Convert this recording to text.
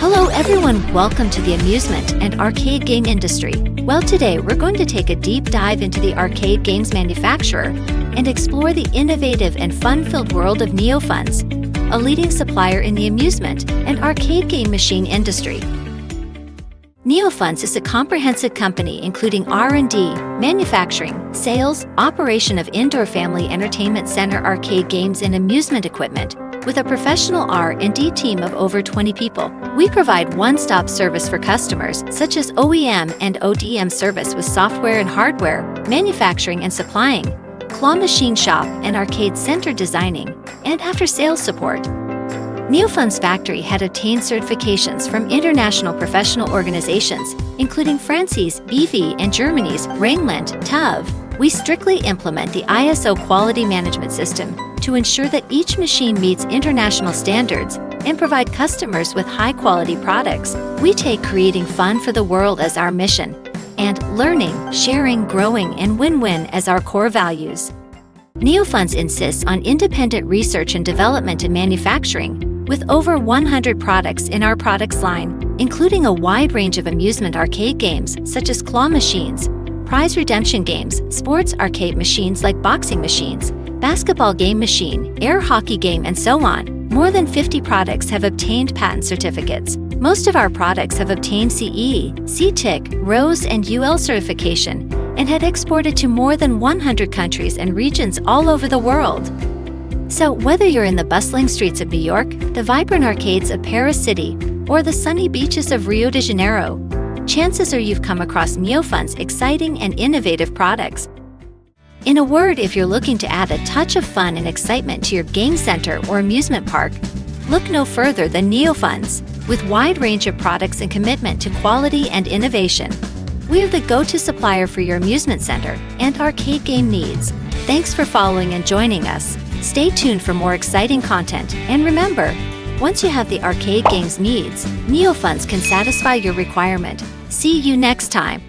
Hello everyone, welcome to the amusement and arcade game industry. Well, today we're going to take a deep dive into the arcade games manufacturer and explore the innovative and fun-filled world of Neofuns, a leading supplier in the amusement and arcade game machine industry. Neofuns is a comprehensive company including R&D, manufacturing, sales, operation of indoor family entertainment center arcade games and amusement equipment. With a professional R&D team of over 20 people, we provide one-stop service for customers such as OEM and ODM service with software and hardware, manufacturing and supplying, claw machine shop and arcade center designing, and after-sales support. Neofuns Factory had obtained certifications from international professional organizations, including France's BV and Germany's Rheinland TÜV. We strictly implement the ISO quality management system to ensure that each machine meets international standards and provide customers with high-quality products. We take creating fun for the world as our mission, and learning, sharing, growing, and win-win as our core values. Neofuns insists on independent research and development and manufacturing, with over 100 products in our products line, including a wide range of amusement arcade games such as claw machines, prize redemption games, sports arcade machines like boxing machines, basketball game machine, air hockey game, and so on. More than 50 products have obtained patent certificates. Most of our products have obtained CE, CTIC, ROSE, and UL certification, and had exported to more than 100 countries and regions all over the world. So whether you're in the bustling streets of New York, the vibrant arcades of Paris City, or the sunny beaches of Rio de Janeiro, chances are you've come across Neofuns' exciting and innovative products. In a word, if you're looking to add a touch of fun and excitement to your game center or amusement park, look no further than Neofuns. With wide range of products and commitment to quality and innovation, we're the go-to supplier for your amusement center and arcade game needs. Thanks for following and joining us. Stay tuned for more exciting content, and remember, once you have the arcade games needs, Neofuns can satisfy your requirement. See you next time.